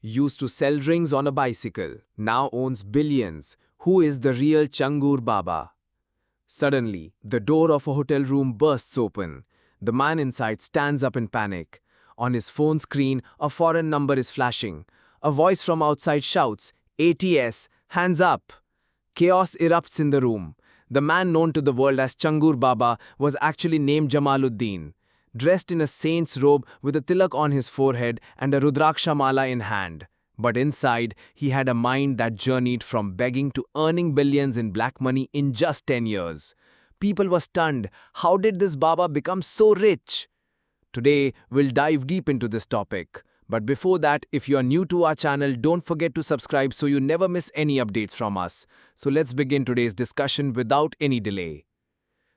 used to sell rings on a bicycle, now owns billions. Who is the real Changur Baba? Suddenly, the door of a hotel room bursts open. The man inside stands up in panic. On his phone screen, a foreign number is flashing. A voice from outside shouts, ATS, hands up. Chaos erupts in the room. The man known to the world as Changur Baba was actually named Jamaluddin. Dressed in a saint's robe with a tilak on his forehead and a rudraksha mala in hand. But inside, he had a mind that journeyed from begging to earning billions in black money in just 10 years. People were stunned. How did this Baba become so rich? Today, we'll dive deep into this topic. But before that, if you are new to our channel, don't forget to subscribe so you never miss any updates from us. So let's begin today's discussion without any delay.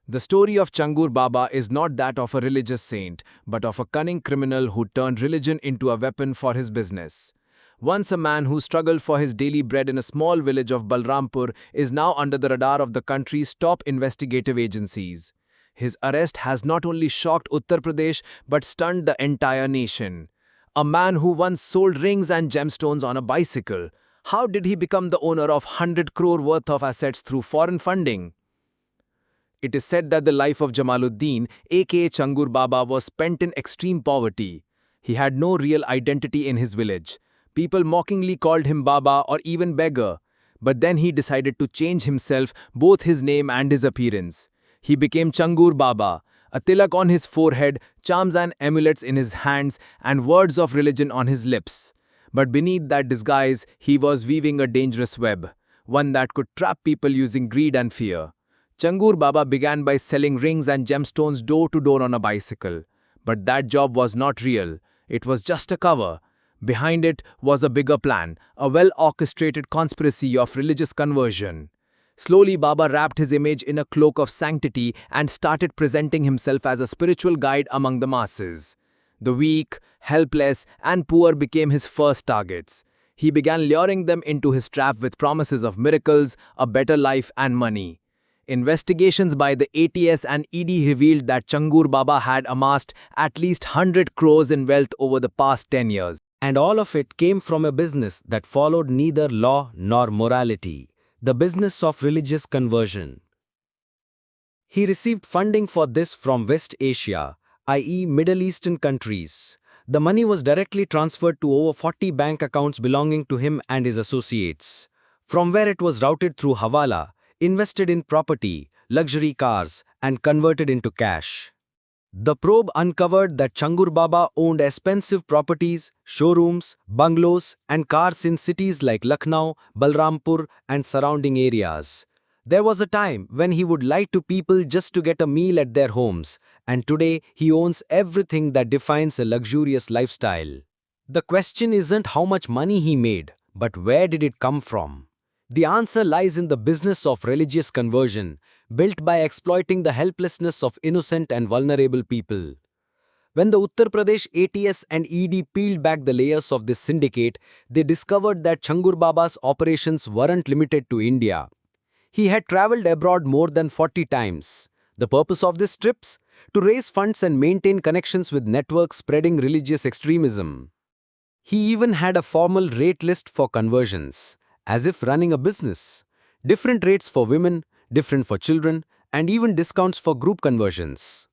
The story of Changur Baba is not that of a religious saint, but of a cunning criminal who turned religion into a weapon for his business. Once a man who struggled for his daily bread in a small village of Balrampur is now under the radar of the country's top investigative agencies. His arrest has not only shocked Uttar Pradesh but stunned the entire nation. A man who once sold rings and gemstones on a bicycle. How did he become the owner of 100 crore worth of assets through foreign funding? It is said that the life of Jamaluddin, aka Changur Baba, was spent in extreme poverty. He had no real identity in his village. People mockingly called him Baba or even beggar. But then he decided to change himself, both his name and his appearance. He became Changur Baba, a tilak on his forehead, charms and amulets in his hands, and words of religion on his lips. But beneath that disguise, he was weaving a dangerous web, one that could trap people using greed and fear. Changur Baba began by selling rings and gemstones door to door on a bicycle. But that job was not real. It was just a cover. Behind it was a bigger plan, a well-orchestrated conspiracy of religious conversion. Slowly, Baba wrapped his image in a cloak of sanctity and started presenting himself as a spiritual guide among the masses. The weak, helpless, and poor became his first targets. He began luring them into his trap with promises of miracles, a better life, and money. Investigations by the ATS and ED revealed that Changur Baba had amassed at least 100 crores in wealth over the past 10 years. And all of it came from a business that followed neither law nor morality, the business of religious conversion. He received funding for this from West Asia, i.e. Middle Eastern countries. The money was directly transferred to over 40 bank accounts belonging to him and his associates, from where it was routed through Hawala, invested in property, luxury cars, and converted into cash. The probe uncovered that Changur Baba owned expensive properties, showrooms, bungalows, and cars in cities like Lucknow, Balrampur, and surrounding areas. There was a time when he would lie to people just to get a meal at their homes, and today he owns everything that defines a luxurious lifestyle. The question isn't how much money he made, but where did it come from? The answer lies in the business of religious conversion, built by exploiting the helplessness of innocent and vulnerable people. When the Uttar Pradesh ATS and ED peeled back the layers of this syndicate, they discovered that Changur Baba's operations weren't limited to India. He had traveled abroad more than 40 times. The purpose of these trips? To raise funds and maintain connections with networks spreading religious extremism. He even had a formal rate list for conversions, as if running a business. Different rates for women, different for children, and even discounts for group conversions.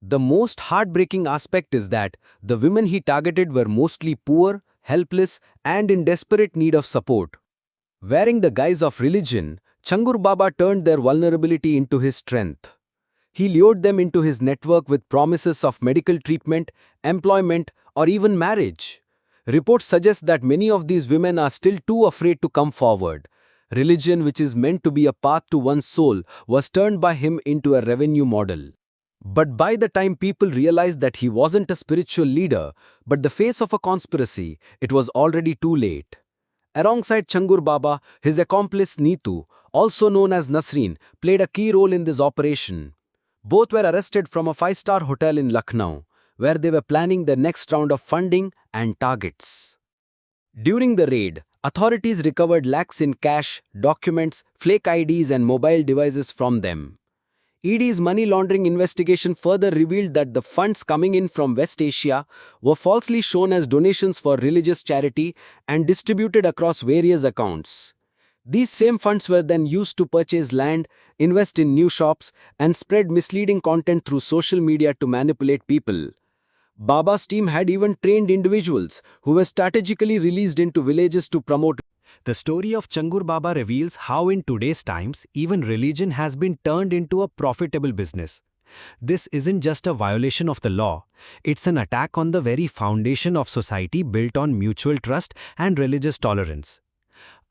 The most heartbreaking aspect is that the women he targeted were mostly poor, helpless, and in desperate need of support. Wearing the guise of religion, Changur Baba turned their vulnerability into his strength. He lured them into his network with promises of medical treatment, employment, or even marriage. Reports suggest that many of these women are still too afraid to come forward. Religion, which is meant to be a path to one's soul, was turned by him into a revenue model. But by the time people realized that he wasn't a spiritual leader, but the face of a conspiracy, it was already too late. Alongside Changur Baba, his accomplice Neetu, also known as Nasreen, played a key role in this operation. Both were arrested from a 5-star hotel in Lucknow, where they were planning their next round of funding and targets. During the raid, authorities recovered lakhs in cash, documents, fake IDs and mobile devices from them. ED's money laundering investigation further revealed that the funds coming in from West Asia were falsely shown as donations for religious charity and distributed across various accounts. These same funds were then used to purchase land, invest in new shops, and spread misleading content through social media to manipulate people. Baba's team had even trained individuals who were strategically released into villages to promote. The story of Changur Baba reveals how in today's times, even religion has been turned into a profitable business. This isn't just a violation of the law, it's an attack on the very foundation of society built on mutual trust and religious tolerance.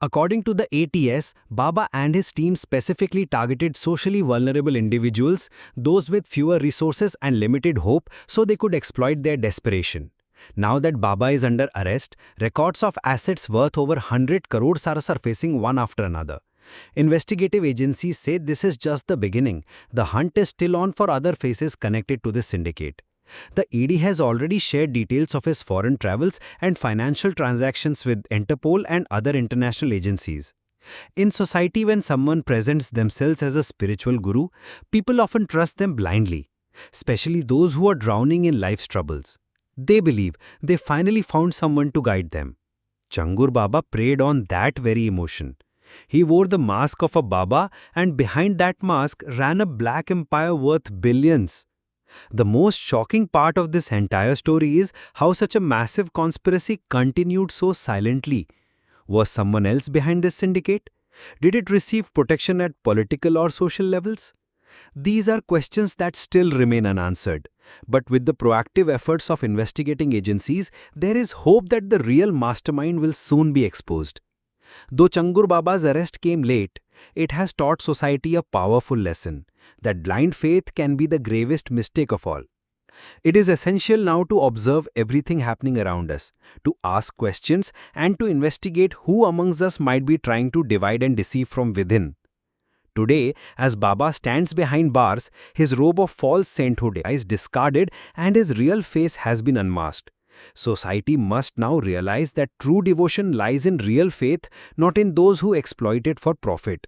According to the ATS, Baba and his team specifically targeted socially vulnerable individuals, those with fewer resources and limited hope, so they could exploit their desperation. Now that Baba is under arrest, records of assets worth over 100 crores are surfacing one after another. Investigative agencies say this is just the beginning. The hunt is still on for other faces connected to this syndicate. The ED has already shared details of his foreign travels and financial transactions with Interpol and other international agencies. In society, when someone presents themselves as a spiritual guru, people often trust them blindly, especially those who are drowning in life's troubles. They believe they finally found someone to guide them. Changur Baba preyed on that very emotion. He wore the mask of a Baba, and behind that mask ran a black empire worth billions. The most shocking part of this entire story is how such a massive conspiracy continued so silently. Was someone else behind this syndicate? Did it receive protection at political or social levels? These are questions that still remain unanswered. But with the proactive efforts of investigating agencies, there is hope that the real mastermind will soon be exposed. Though Changur Baba's arrest came late, it has taught society a powerful lesson that blind faith can be the gravest mistake of all. It is essential now to observe everything happening around us, to ask questions, and to investigate who amongst us might be trying to divide and deceive from within. Today, as Baba stands behind bars, his robe of false sainthood is discarded and his real face has been unmasked. Society must now realize that true devotion lies in real faith, not in those who exploit it for profit.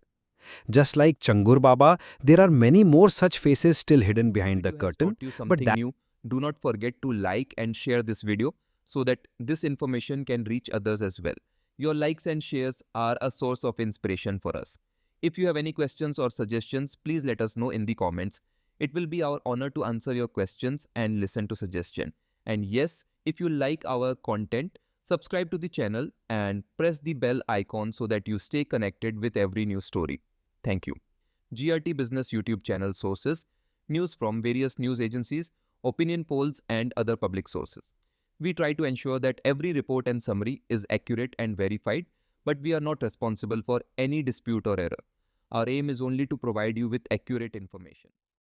Just like Changur Baba, there are many more such faces still hidden behind the video has curtain. taught you But something new, do not forget to like and share this video so that this information can reach others as well. Your likes and shares are a source of inspiration for us. If you have any questions or suggestions, please let us know in the comments. It will be our honor to answer your questions and listen to suggestion. And yes, if you like our content, subscribe to the channel and press the bell icon so that you stay connected with every new story. Thank you. GRT Business YouTube channel sources, news from various news agencies, opinion polls and other public sources. We try to ensure that every report and summary is accurate and verified, but we are not responsible for any dispute or error. Our aim is only to provide you with accurate information.